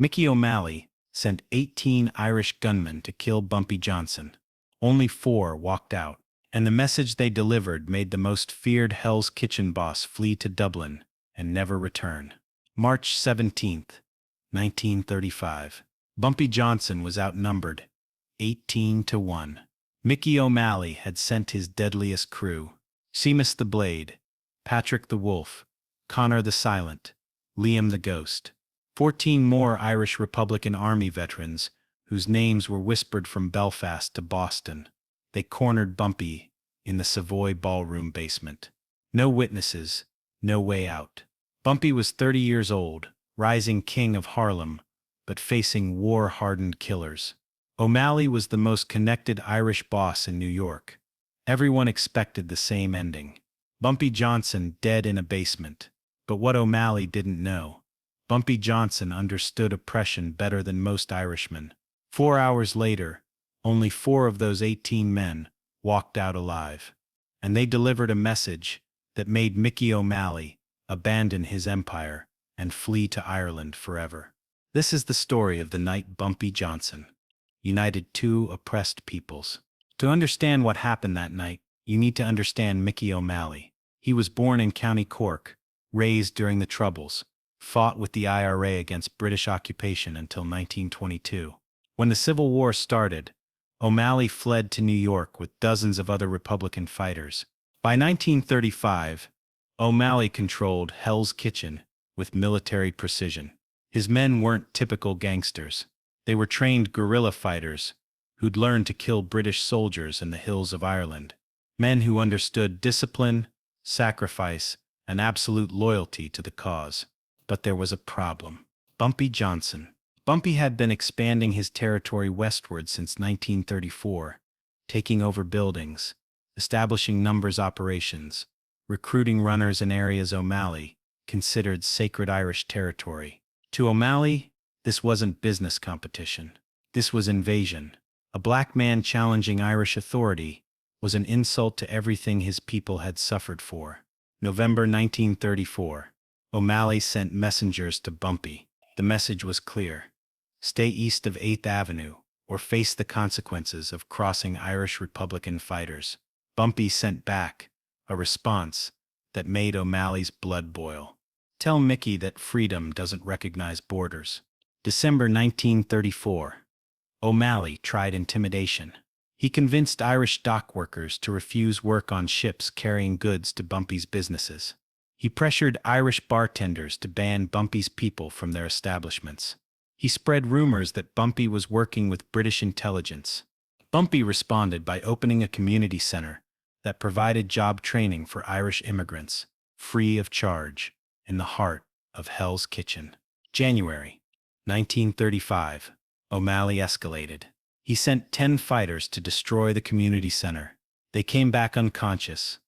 Mickey O'Malley sent 18 Irish gunmen to kill Bumpy Johnson. Only 4 walked out, and the message they delivered made the most feared Hell's Kitchen boss flee to Dublin and never return. March 17, 1935. Bumpy Johnson was outnumbered, 18-1. Mickey O'Malley had sent his deadliest crew: Seamus the Blade, Patrick the Wolf, Connor the Silent, Liam the Ghost. 14 more Irish Republican Army veterans, whose names were whispered from Belfast to Boston. They cornered Bumpy in the Savoy ballroom basement. No witnesses, no way out. Bumpy was 30 years old, rising king of Harlem, but facing war-hardened killers. O'Malley was the most connected Irish boss in New York. Everyone expected the same ending: Bumpy Johnson dead in a basement. But what O'Malley didn't know: Bumpy Johnson understood oppression better than most Irishmen. 4 hours later, only 4 of those 18 men walked out alive. And they delivered a message that made Mickey O'Malley abandon his empire and flee to Ireland forever. This is the story of the night Bumpy Johnson united 2 oppressed peoples. To understand what happened that night, you need to understand Mickey O'Malley. He was born in County Cork, raised during the Troubles, fought with the IRA against British occupation until 1922. When the Civil War started, O'Malley fled to New York with dozens of other Republican fighters. By 1935, O'Malley controlled Hell's Kitchen with military precision. His men weren't typical gangsters. They were trained guerrilla fighters who'd learned to kill British soldiers in the hills of Ireland. Men who understood discipline, sacrifice, and absolute loyalty to the cause. But there was a problem: Bumpy Johnson. Bumpy had been expanding his territory westward since 1934, taking over buildings, establishing numbers operations, recruiting runners in areas O'Malley considered sacred Irish territory. To O'Malley, this wasn't business competition. This was invasion. A black man challenging Irish authority was an insult to everything his people had suffered for. November 1934. O'Malley sent messengers to Bumpy. The message was clear: stay east of 8th Avenue, or face the consequences of crossing Irish Republican fighters. Bumpy sent back a response that made O'Malley's blood boil: tell Mickey that freedom doesn't recognize borders. December 1934. O'Malley tried intimidation. He convinced Irish dockworkers to refuse work on ships carrying goods to Bumpy's businesses. He pressured Irish bartenders to ban Bumpy's people from their establishments. He spread rumors that Bumpy was working with British intelligence. Bumpy responded by opening a community center that provided job training for Irish immigrants, free of charge, in the heart of Hell's Kitchen. January 1935. O'Malley escalated. He sent 10 fighters to destroy the community center. They came back unconscious,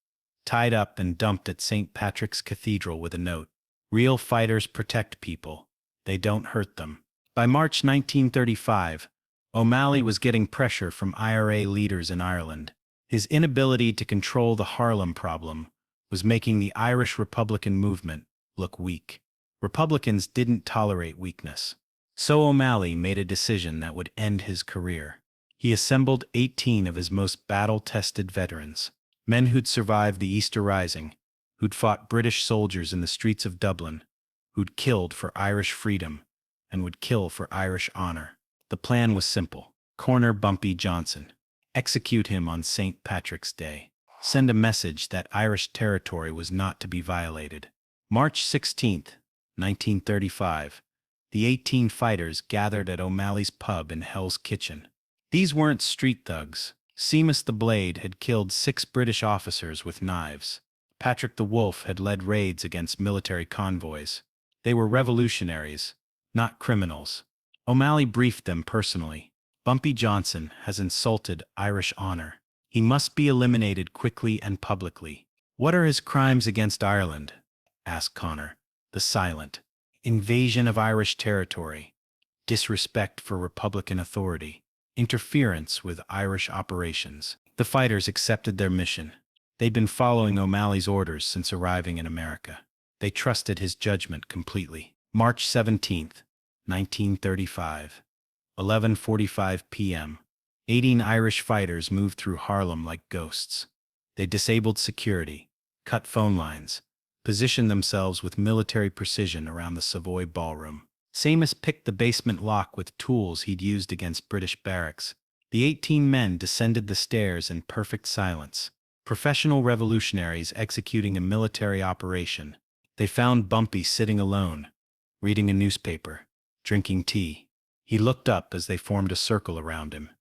tied up and dumped at St. Patrick's Cathedral with a note: real fighters protect people, they don't hurt them. By March 1935, O'Malley was getting pressure from IRA leaders in Ireland. His inability to control the Harlem problem was making the Irish Republican movement look weak. Republicans didn't tolerate weakness. So O'Malley made a decision that would end his career. He assembled 18 of his most battle-tested veterans, men who'd survived the Easter Rising, who'd fought British soldiers in the streets of Dublin, who'd killed for Irish freedom, and would kill for Irish honor. The plan was simple: corner Bumpy Johnson, execute him on St. Patrick's Day, send a message that Irish territory was not to be violated. March 16, 1935. The 18 fighters gathered at O'Malley's pub in Hell's Kitchen. These weren't street thugs. Seamus the Blade had killed 6 British officers with knives. Patrick the Wolf had led raids against military convoys. They were revolutionaries, not criminals. O'Malley briefed them personally: Bumpy Johnson has insulted Irish honor. He must be eliminated quickly and publicly. What are his crimes against Ireland? Asked Connor the Silent. Invasion of Irish territory, disrespect for Republican authority, interference with Irish operations. The fighters accepted their mission. They'd been following O'Malley's orders since arriving in America. They trusted his judgment completely. March 17, 1935. 11:45 p.m. 18 Irish fighters moved through Harlem like ghosts. They disabled security, cut phone lines, positioned themselves with military precision around the Savoy ballroom. Seamus picked the basement lock with tools he'd used against British barracks. The 18 men descended the stairs in perfect silence. Professional revolutionaries executing a military operation. They found Bumpy sitting alone, reading a newspaper, drinking tea. He looked up as they formed a circle around him.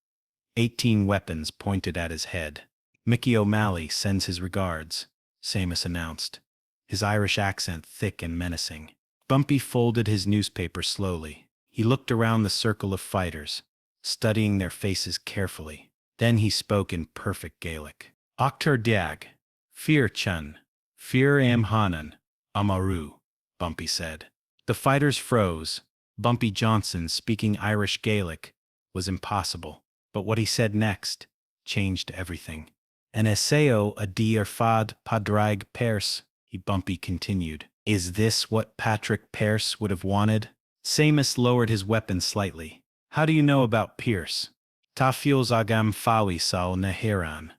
18 weapons pointed at his head. "Mickey O'Malley sends his regards," Seamus announced, his Irish accent thick and menacing. Bumpy folded his newspaper slowly. He looked around the circle of fighters, studying their faces carefully. Then he spoke in perfect Gaelic. "Octar Diag, Fear Chun, Fear Am Hanan, Amaru," Bumpy said. The fighters froze. Bumpy Johnson, speaking Irish Gaelic, was impossible. But what he said next changed everything. "An esseo a di fad Padraig Pearse," Bumpy continued. "Is this what Patrick Pearse would have wanted?" Seamus lowered his weapon slightly. "How do you know about Pearse?" "Ta fios agam fawi sal nahiran,"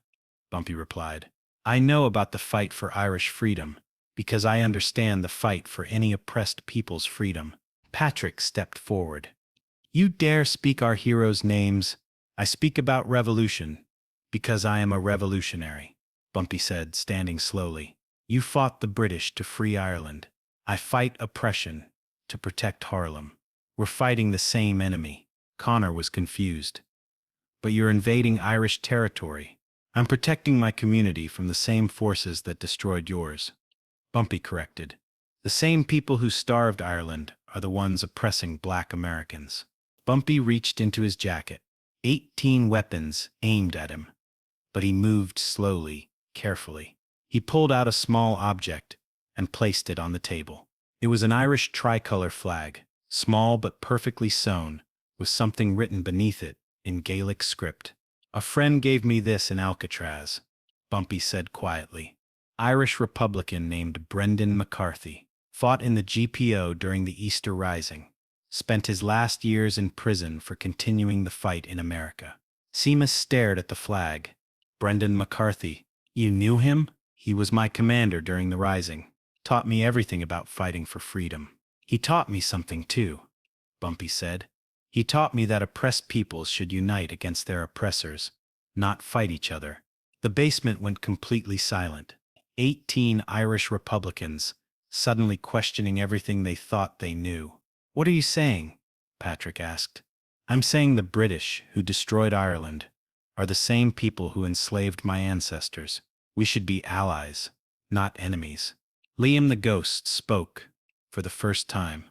Bumpy replied. "I know about the fight for Irish freedom, because I understand the fight for any oppressed people's freedom." Patrick stepped forward. "You dare speak our heroes' names? I speak about revolution, because I am a revolutionary," Bumpy said, standing slowly. "You fought the British to free Ireland. I fight oppression to protect Harlem. We're fighting the same enemy." Connor was confused. "But you're invading Irish territory." "I'm protecting my community from the same forces that destroyed yours," Bumpy corrected. "The same people who starved Ireland are the ones oppressing Black Americans." Bumpy reached into his jacket. 18 weapons aimed at him, but he moved slowly, carefully. He pulled out a small object and placed it on the table. It was an Irish tricolor flag, small but perfectly sewn, with something written beneath it in Gaelic script. "A friend gave me this in Alcatraz," Bumpy said quietly. "Irish Republican named Brendan McCarthy. Fought in the GPO during the Easter Rising. Spent his last years in prison for continuing the fight in America." Seamus stared at the flag. "Brendan McCarthy. You knew him?" "He was my commander during the Rising. Taught me everything about fighting for freedom." "He taught me something too," Bumpy said. "He taught me that oppressed peoples should unite against their oppressors, not fight each other." The basement went completely silent. 18 Irish Republicans, suddenly questioning everything they thought they knew. "What are you saying?" Patrick asked. "I'm saying the British, who destroyed Ireland, are the same people who enslaved my ancestors. We should be allies, not enemies." Liam the Ghost spoke, for the first time.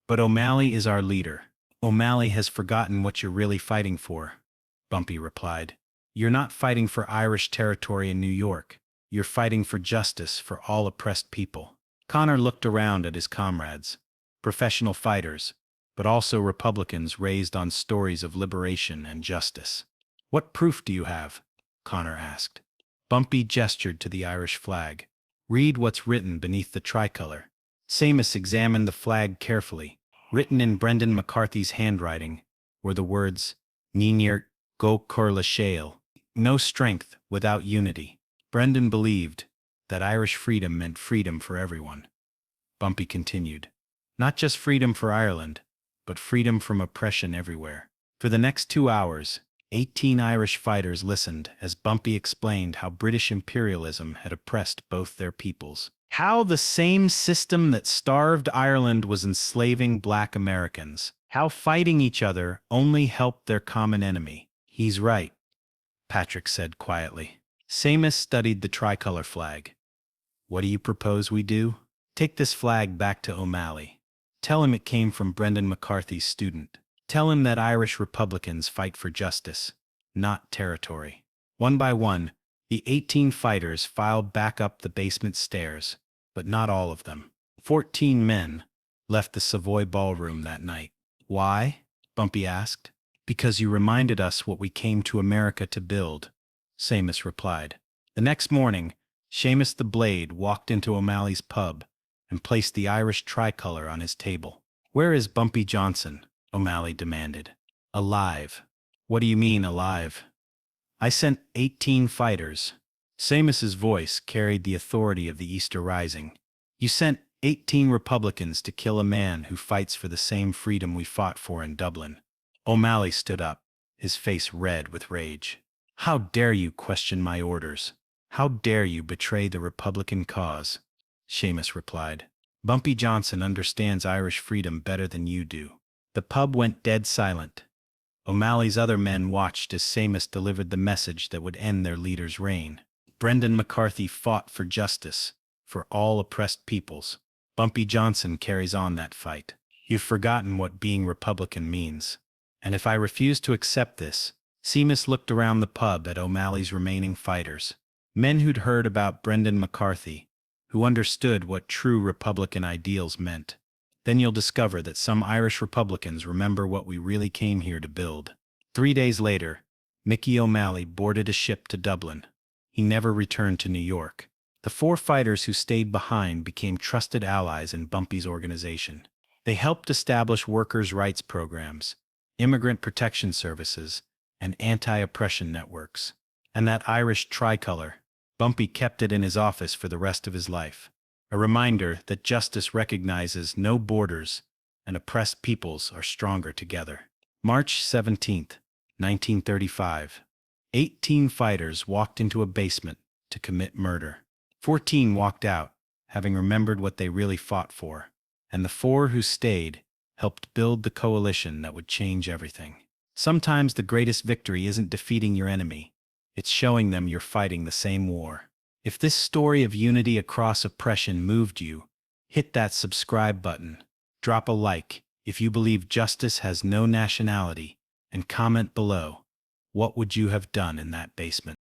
"But O'Malley is our leader." "O'Malley has forgotten what you're really fighting for," Bumpy replied. "You're not fighting for Irish territory in New York. You're fighting for justice for all oppressed people." Connor looked around at his comrades. Professional fighters, but also Republicans raised on stories of liberation and justice. "What proof do you have?" Connor asked. Bumpy gestured to the Irish flag. "Read what's written beneath the tricolor." Seamus examined the flag carefully. Written in Brendan McCarthy's handwriting were the words, "Nínirt go curla shale," no strength without unity. Brendan believed that Irish freedom meant freedom for everyone. Bumpy continued. "Not just freedom for Ireland, but freedom from oppression everywhere." For the next 2 hours, 18 Irish fighters listened as Bumpy explained how British imperialism had oppressed both their peoples. How the same system that starved Ireland was enslaving Black Americans. How fighting each other only helped their common enemy. "He's right," Patrick said quietly. Seamus studied the tricolor flag. "What do you propose we do?" "Take this flag back to O'Malley. Tell him it came from Brendan McCarthy's student. Tell him that Irish Republicans fight for justice, not territory." One by one, the 18 fighters filed back up the basement stairs, but not all of them. 14 men left the Savoy ballroom that night. "Why?" Bumpy asked. "Because you reminded us what we came to America to build," Seamus replied. The next morning, Seamus the Blade walked into O'Malley's pub and placed the Irish tricolor on his table. "Where is Bumpy Johnson?" O'Malley demanded. Alive. What do you mean, alive? I sent 18 fighters. Samos's voice carried the authority of the Easter Rising. You sent 18 Republicans to kill a man who fights for the same freedom we fought for in Dublin. O'Malley stood up, his face red with rage. How dare you question my orders? How dare you betray the Republican cause? Seamus replied. Bumpy Johnson understands Irish freedom better than you do. The pub went dead silent. O'Malley's other men watched as Seamus delivered the message that would end their leader's reign. Brendan McCarthy fought for justice, for all oppressed peoples. Bumpy Johnson carries on that fight. You've forgotten what being Republican means. And if I refuse to accept this, Seamus looked around the pub at O'Malley's remaining fighters. Men who'd heard about Brendan McCarthy, who understood what true Republican ideals meant. Then you'll discover that some Irish Republicans remember what we really came here to build. 3 days later, Mickey O'Malley boarded a ship to Dublin. He never returned to New York. The 4 fighters who stayed behind became trusted allies in Bumpy's organization. They helped establish workers' rights programs, immigrant protection services, and anti-oppression networks. And that Irish tricolor, Bumpy kept it in his office for the rest of his life. A reminder that justice recognizes no borders and oppressed peoples are stronger together. March 17, 1935. 18 fighters walked into a basement to commit murder. 14 walked out, having remembered what they really fought for. And the 4 who stayed helped build the coalition that would change everything. Sometimes the greatest victory isn't defeating your enemy. It's showing them you're fighting the same war. If this story of unity across oppression moved you, hit that subscribe button, drop a like if you believe justice has no nationality, and comment below, what would you have done in that basement?